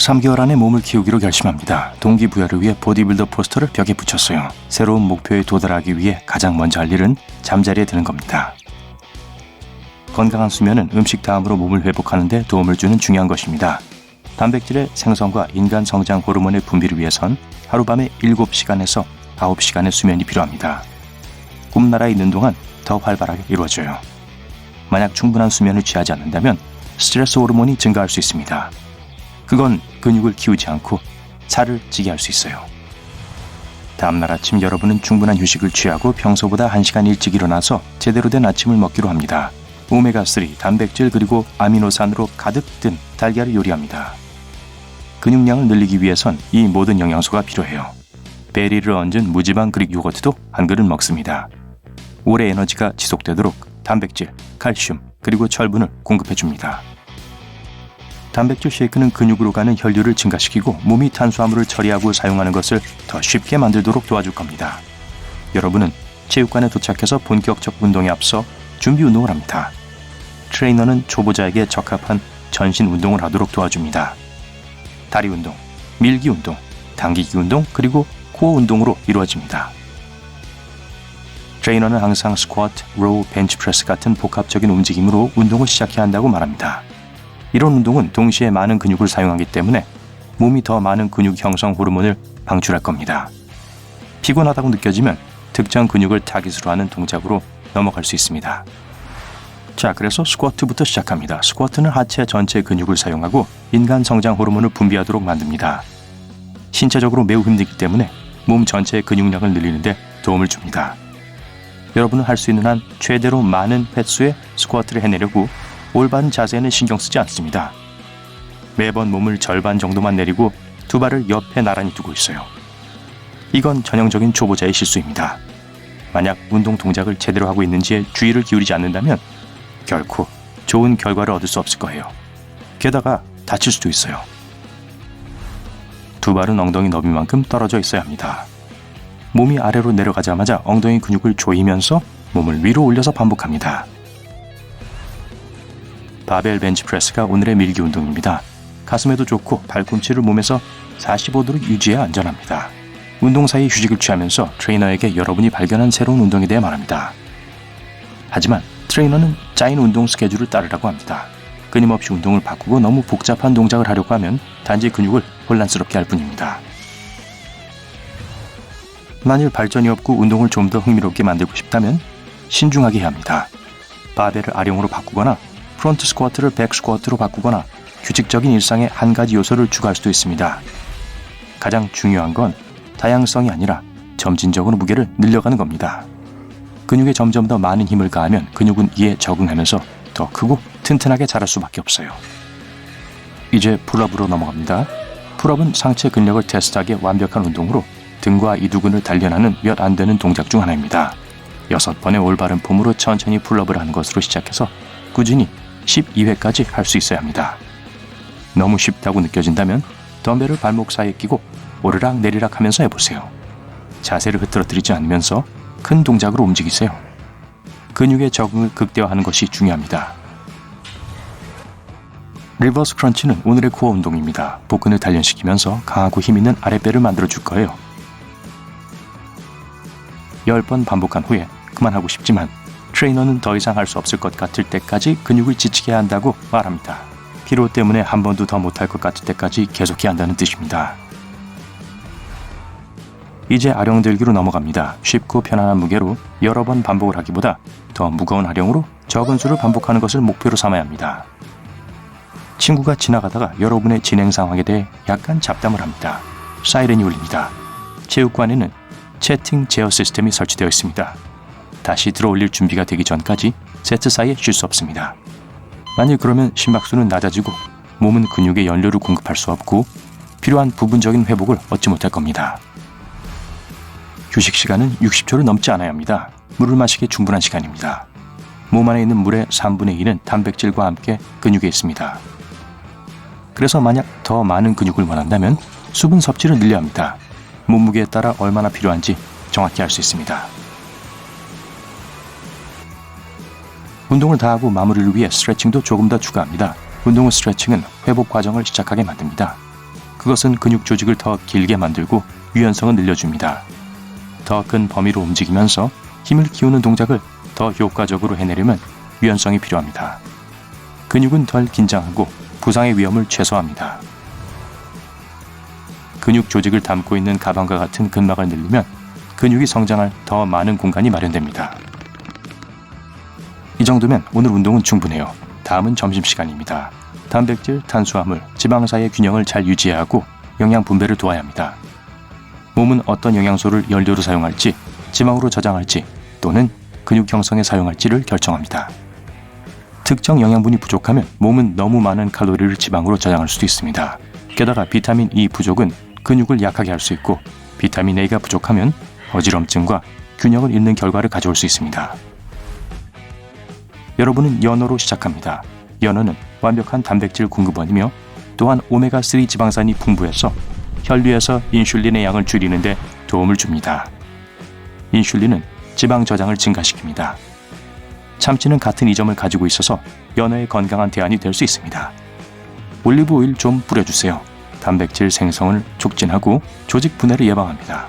3개월 안에 몸을 키우기로 결심합니다. 동기부여를 위해 보디빌더 포스터를 벽에 붙였어요. 새로운 목표에 도달하기 위해 가장 먼저 할 일은 잠자리에 드는 겁니다. 건강한 수면은 음식 다음으로 몸을 회복하는 데 도움을 주는 중요한 것입니다. 단백질의 생성과 인간 성장 호르몬의 분비를 위해선 하룻밤에 7시간에서 9시간의 수면이 필요합니다. 꿈나라에 있는 동안 더 활발하게 이루어져요. 만약 충분한 수면을 취하지 않는다면 스트레스 호르몬이 증가할 수 있습니다. 그건 근육을 키우지 않고 살을 찌게 할 수 있어요. 다음날 아침 여러분은 충분한 휴식을 취하고 평소보다 1시간 일찍 일어나서 제대로 된 아침을 먹기로 합니다. 오메가3, 단백질 그리고 아미노산으로 가득 든 달걀을 요리합니다. 근육량을 늘리기 위해선 이 모든 영양소가 필요해요. 베리를 얹은 무지방 그릭 요거트도 한 그릇 먹습니다. 오래 에너지가 지속되도록 단백질, 칼슘 그리고 철분을 공급해줍니다. 단백질 쉐이크는 근육으로 가는 혈류를 증가시키고 몸이 탄수화물을 처리하고 사용하는 것을 더 쉽게 만들도록 도와줄 겁니다. 여러분은 체육관에 도착해서 본격적 운동에 앞서 준비 운동을 합니다. 트레이너는 초보자에게 적합한 전신 운동을 하도록 도와줍니다. 다리 운동, 밀기 운동, 당기기 운동, 그리고 코어 운동으로 이루어집니다. 트레이너는 항상 스쿼트, 로우, 벤치프레스 같은 복합적인 움직임으로 운동을 시작해야 한다고 말합니다. 이런 운동은 동시에 많은 근육을 사용하기 때문에 몸이 더 많은 근육 형성 호르몬을 방출할 겁니다. 피곤하다고 느껴지면 특정 근육을 타깃으로 하는 동작으로 넘어갈 수 있습니다. 자, 그래서 스쿼트부터 시작합니다. 스쿼트는 하체 전체 근육을 사용하고 인간 성장 호르몬을 분비하도록 만듭니다. 신체적으로 매우 힘들기 때문에 몸 전체의 근육량을 늘리는 데 도움을 줍니다. 여러분은 할 수 있는 한 최대로 많은 횟수의 스쿼트를 해내려고 올바른 자세에는 신경 쓰지 않습니다. 매번 몸을 절반 정도만 내리고 두 발을 옆에 나란히 두고 있어요. 이건 전형적인 초보자의 실수입니다. 만약 운동 동작을 제대로 하고 있는지에 주의를 기울이지 않는다면 결코 좋은 결과를 얻을 수 없을 거예요. 게다가 다칠 수도 있어요. 두 발은 엉덩이 너비만큼 떨어져 있어야 합니다. 몸이 아래로 내려가자마자 엉덩이 근육을 조이면서 몸을 위로 올려서 반복합니다. 바벨 벤치프레스가 오늘의 밀기 운동입니다. 가슴에도 좋고 발꿈치를 몸에서 45도로 유지해야 안전합니다. 운동 사이 휴식을 취하면서 트레이너에게 여러분이 발견한 새로운 운동에 대해 말합니다. 하지만 트레이너는 짜인 운동 스케줄을 따르라고 합니다. 끊임없이 운동을 바꾸고 너무 복잡한 동작을 하려고 하면 단지 근육을 혼란스럽게 할 뿐입니다. 만일 발전이 없고 운동을 좀 더 흥미롭게 만들고 싶다면 신중하게 해야 합니다. 바벨을 아령으로 바꾸거나 프론트 스쿼트를 백 스쿼트로 바꾸거나 규칙적인 일상에 한 가지 요소를 추가할 수도 있습니다. 가장 중요한 건 다양성이 아니라 점진적으로 무게를 늘려가는 겁니다. 근육에 점점 더 많은 힘을 가하면 근육은 이에 적응하면서 더 크고 튼튼하게 자랄 수밖에 없어요. 이제 풀업으로 넘어갑니다. 풀업은 상체 근력을 테스트하기에 완벽한 운동으로 등과 이두근을 단련하는 몇 안 되는 동작 중 하나입니다. 6번의 올바른 폼으로 천천히 풀업을 하는 것으로 시작해서 꾸준히 12회까지 할 수 있어야 합니다. 너무 쉽다고 느껴진다면 덤벨을 발목 사이에 끼고 오르락 내리락 하면서 해보세요. 자세를 흐트러뜨리지 않으면서 큰 동작으로 움직이세요. 근육의 적응을 극대화하는 것이 중요합니다. 리버스 크런치는 오늘의 코어 운동입니다. 복근을 단련시키면서 강하고 힘있는 아랫배를 만들어줄 거예요. 10번 반복한 후에 그만하고 싶지만 트레이너는 더 이상 할 수 없을 것 같을 때까지 근육을 지치게 한다고 말합니다. 피로 때문에 한 번도 더 못할 것 같을 때까지 계속해야 한다는 뜻입니다. 이제 아령 들기로 넘어갑니다. 쉽고 편안한 무게로 여러 번 반복을 하기보다 더 무거운 아령으로 적은 수를 반복하는 것을 목표로 삼아야 합니다. 친구가 지나가다가 여러분의 진행 상황에 대해 약간 잡담을 합니다. 사이렌이 울립니다. 체육관에는 채팅 제어 시스템이 설치되어 있습니다. 다시 들어올릴 준비가 되기 전까지 세트 사이에 쉴 수 없습니다. 만일 그러면 심박수는 낮아지고 몸은 근육에 연료를 공급할 수 없고 필요한 부분적인 회복을 얻지 못할 겁니다. 휴식 시간은 60초를 넘지 않아야 합니다. 물을 마시기에 충분한 시간입니다. 몸 안에 있는 물의 3분의 2는 단백질과 함께 근육에 있습니다. 그래서 만약 더 많은 근육을 원한다면 수분 섭취를 늘려야 합니다. 몸무게에 따라 얼마나 필요한지 정확히 알 수 있습니다. 운동을 다 하고 마무리를 위해 스트레칭도 조금 더 추가합니다. 운동 후 스트레칭은 회복 과정을 시작하게 만듭니다. 그것은 근육 조직을 더 길게 만들고 유연성을 늘려줍니다. 더 큰 범위로 움직이면서 힘을 키우는 동작을 더 효과적으로 해내려면 유연성이 필요합니다. 근육은 덜 긴장하고 부상의 위험을 최소화합니다. 근육 조직을 담고 있는 가방과 같은 근막을 늘리면 근육이 성장할 더 많은 공간이 마련됩니다. 이 정도면 오늘 운동은 충분해요. 다음은 점심시간입니다. 단백질, 탄수화물, 지방 사이의 균형을 잘 유지해야 하고 영양 분배를 도와야 합니다. 몸은 어떤 영양소를 연료로 사용할지, 지방으로 저장할지 또는 근육 형성에 사용할지를 결정합니다. 특정 영양분이 부족하면 몸은 너무 많은 칼로리를 지방으로 저장할 수도 있습니다. 게다가 비타민 E 부족은 근육을 약하게 할 수 있고 비타민 A가 부족하면 어지럼증과 균형을 잃는 결과를 가져올 수 있습니다. 여러분은 연어로 시작합니다. 연어는 완벽한 단백질 공급원이며 또한 오메가3 지방산이 풍부해서 혈류에서 인슐린의 양을 줄이는 데 도움을 줍니다. 인슐린은 지방 저장을 증가시킵니다. 참치는 같은 이점을 가지고 있어서 연어의 건강한 대안이 될 수 있습니다. 올리브 오일 좀 뿌려주세요. 단백질 생성을 촉진하고 조직 분해를 예방합니다.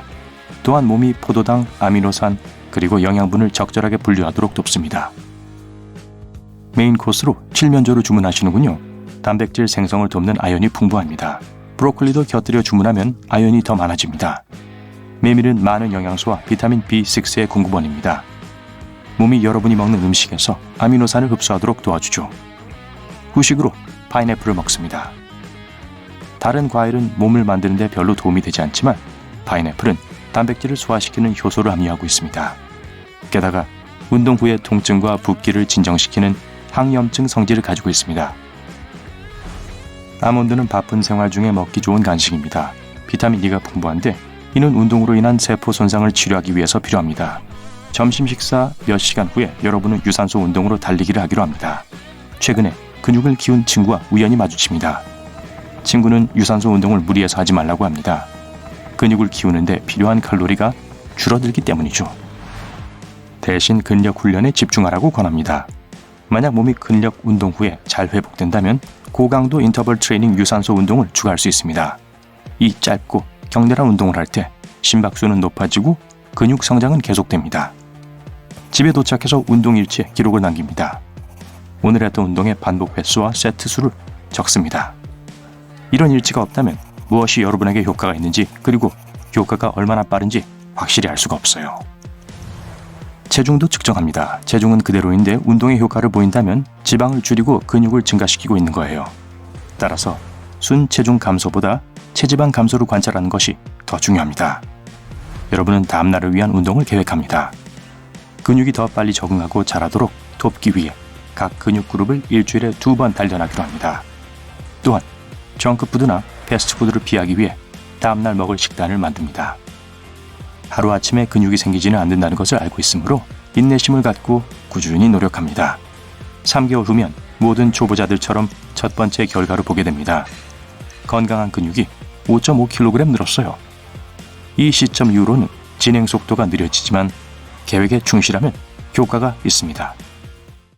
또한 몸이 포도당, 아미노산, 그리고 영양분을 적절하게 분류하도록 돕습니다. 메인 코스로 칠면조를 주문하시는군요. 단백질 생성을 돕는 아연이 풍부합니다. 브로콜리도 곁들여 주문하면 아연이 더 많아집니다. 메밀은 많은 영양소와 비타민 B6의 공급원입니다. 몸이 여러분이 먹는 음식에서 아미노산을 흡수하도록 도와주죠. 후식으로 파인애플을 먹습니다. 다른 과일은 몸을 만드는 데 별로 도움이 되지 않지만 파인애플은 단백질을 소화시키는 효소를 함유하고 있습니다. 게다가 운동 후의 통증과 붓기를 진정시키는 항염증 성질을 가지고 있습니다. 아몬드는 바쁜 생활 중에 먹기 좋은 간식입니다. 비타민 E가 풍부한데 이는 운동으로 인한 세포 손상을 치료하기 위해서 필요합니다. 점심 식사 몇 시간 후에 여러분은 유산소 운동으로 달리기를 하기로 합니다. 최근에 근육을 키운 친구와 우연히 마주칩니다. 친구는 유산소 운동을 무리해서 하지 말라고 합니다. 근육을 키우는데 필요한 칼로리가 줄어들기 때문이죠. 대신 근력 훈련에 집중하라고 권합니다. 만약 몸이 근력 운동 후에 잘 회복된다면 고강도 인터벌 트레이닝 유산소 운동을 추가할 수 있습니다. 이 짧고 격렬한 운동을 할 때 심박수는 높아지고 근육 성장은 계속됩니다. 집에 도착해서 운동 일지에 기록을 남깁니다. 오늘 했던 운동의 반복 횟수와 세트 수를 적습니다. 이런 일지가 없다면 무엇이 여러분에게 효과가 있는지 그리고 효과가 얼마나 빠른지 확실히 알 수가 없어요. 체중도 측정합니다. 체중은 그대로인데 운동의 효과를 보인다면 지방을 줄이고 근육을 증가시키고 있는 거예요. 따라서 순체중 감소보다 체지방 감소를 관찰하는 것이 더 중요합니다. 여러분은 다음날을 위한 운동을 계획합니다. 근육이 더 빨리 적응하고 자라도록 돕기 위해 각 근육 그룹을 일주일에 2번 단련하기로 합니다. 또한 정크푸드나 패스트푸드를 피하기 위해 다음날 먹을 식단을 만듭니다. 하루아침에 근육이 생기지는 않는다는 것을 알고 있으므로 인내심을 갖고 꾸준히 노력합니다. 3개월 후면 모든 초보자들처럼 첫 번째 결과를 보게 됩니다. 건강한 근육이 5.5kg 늘었어요. 이 시점 이후로는 진행 속도가 느려지지만 계획에 충실하면 효과가 있습니다.